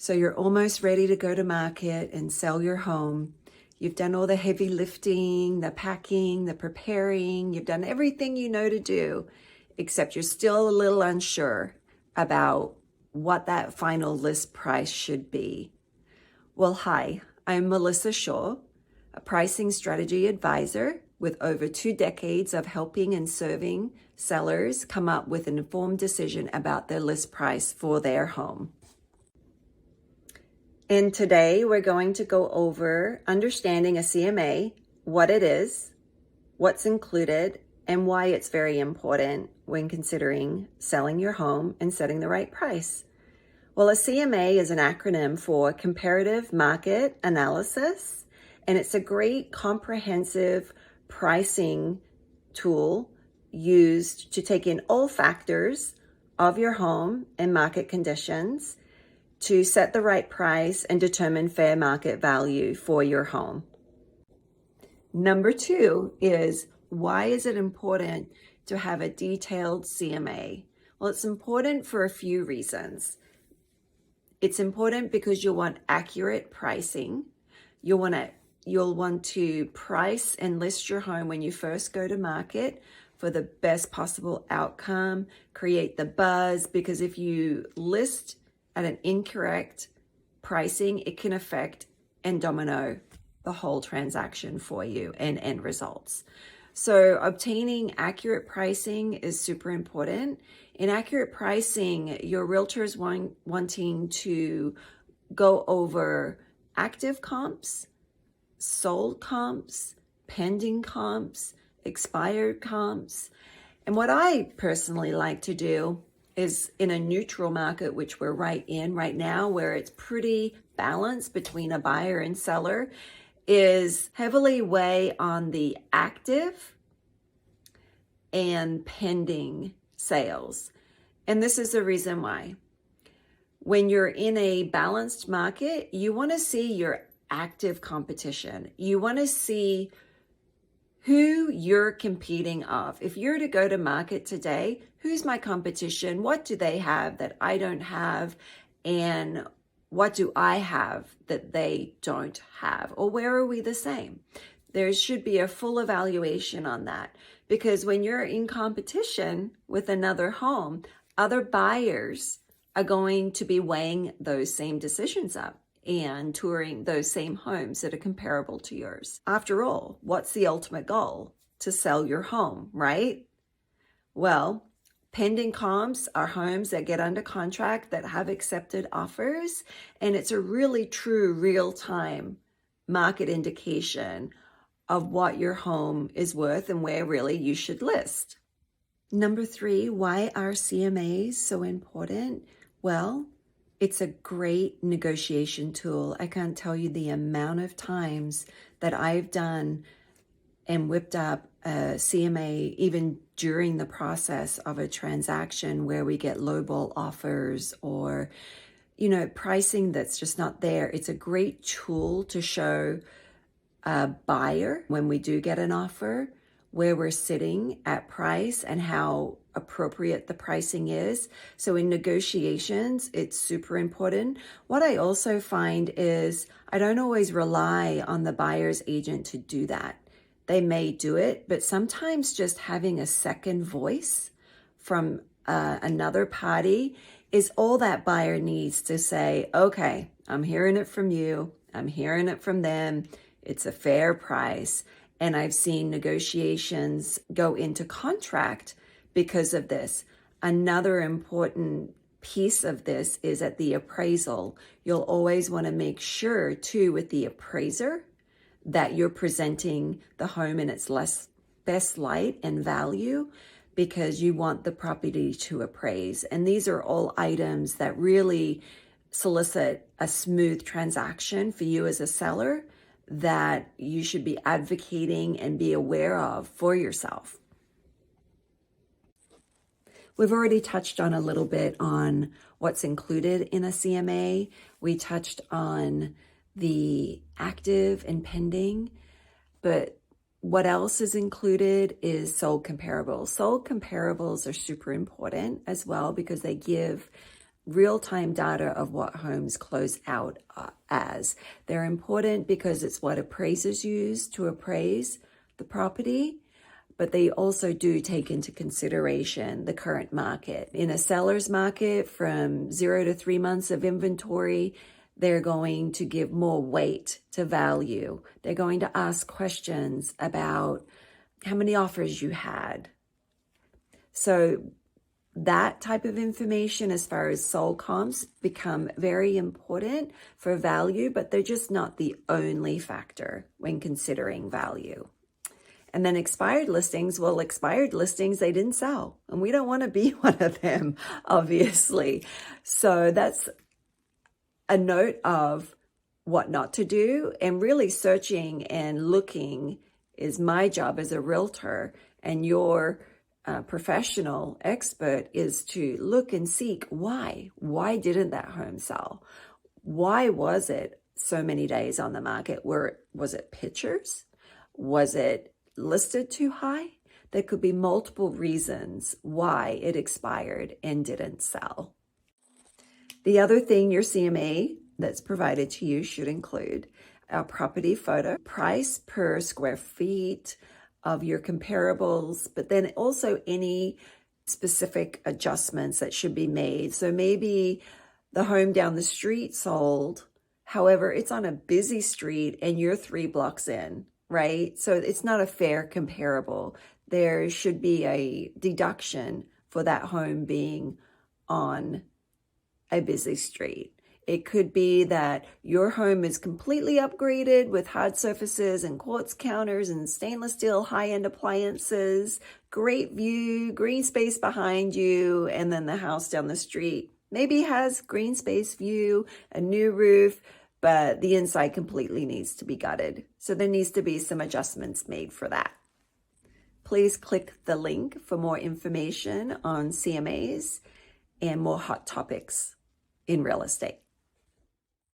So you're almost ready to go to market and sell your home. You've done all the heavy lifting, the packing, the preparing. You've done everything you know to do, except you're still a little unsure about what that final list price should be. Well, hi, I'm Melissa Shaw, a pricing strategy advisor with over 2 decades of helping and serving sellers come up with an informed decision about their list price for their home. And today we're going to go over understanding a CMA, what it is, what's included, and why it's very important when considering selling your home and setting the right price. Well, a CMA is an acronym for Comparative Market Analysis, and it's a great comprehensive pricing tool used to take in all factors of your home and market conditions to set the right price and determine fair market value for your home. Number 2 is, why is it important to have a detailed CMA? Well, it's important for a few reasons. It's important because you'll want accurate pricing. You'll want to price and list your home when you first go to market for the best possible outcome, create the buzz, because if you list at an incorrect pricing, it can affect and domino the whole transaction for you and end results. So obtaining accurate pricing is super important. In accurate pricing, your realtors wanting to go over active comps, sold comps, pending comps, expired comps. And what I personally like to do is, in a neutral market, which we're right now, where it's pretty balanced between a buyer and seller, is heavily weigh on the active and pending sales. And this is the reason why. When you're in a balanced market, you want to see your active competition. You want to see who you're competing of. If you're to go to market today, who's my competition? What do they have that I don't have? And what do I have that they don't have? Or where are we the same? There should be a full evaluation on that, because when you're in competition with another home, other buyers are going to be weighing those same decisions up and touring those same homes that are comparable to yours. After all, what's the ultimate goal? To sell your home, right? Well, pending comps are homes that get under contract that have accepted offers, and it's a really true real-time market indication of what your home is worth and where really you should list. Number 3, why are CMAs so important? Well, it's a great negotiation tool. I can't tell you the amount of times that I've done and whipped up a CMA even during the process of a transaction where we get lowball offers or, pricing that's just not there. It's a great tool to show a buyer when we do get an offer where we're sitting at price and how appropriate the pricing is. So in negotiations, it's super important. What I also find is I don't always rely on the buyer's agent to do that. They may do it, but sometimes just having a second voice from another party is all that buyer needs to say, okay, I'm hearing it from you, I'm hearing it from them, it's a fair price. And I've seen negotiations go into contract because of this. Another important piece of this is at the appraisal. You'll always want to make sure too with the appraiser that you're presenting the home in its best light and value, because you want the property to appraise. And these are all items that really solicit a smooth transaction for you as a seller that you should be advocating and be aware of for yourself. We've already touched on a little bit on what's included in a CMA. We touched on the active and pending, but what else is included is sold comparables. Sold comparables are super important as well because they give real-time data of what homes close out as. They're important because it's what appraisers use to appraise the property, but they also do take into consideration the current market. In a seller's market, from 0 to 3 months of inventory, they're going to give more weight to value. They're going to ask questions about how many offers you had. So that type of information, as far as sold comps, become very important for value, but they're just not the only factor when considering value. And then expired listings, well, expired listings, they didn't sell. And we don't want to be one of them, obviously. So that's a note of what not to do. And really searching and looking is my job as a realtor, and your professional expert is to look and seek why. Why didn't that home sell? Why was it so many days on the market? Was it pictures? Was it listed too high? There could be multiple reasons why it expired and didn't sell. The other thing your CMA that's provided to you should include a property photo, price per square feet of your comparables, but then also any specific adjustments that should be made. So maybe the home down the street sold, however, it's on a busy street and you're 3 blocks in, right? So it's not a fair comparable. There should be a deduction for that home being on a busy street. It could be that your home is completely upgraded with hard surfaces and quartz counters and stainless steel high-end appliances, great view, green space behind you, and then the house down the street maybe has green space view, a new roof, but the inside completely needs to be gutted. So there needs to be some adjustments made for that. Please click the link for more information on CMAs and more hot topics in real estate.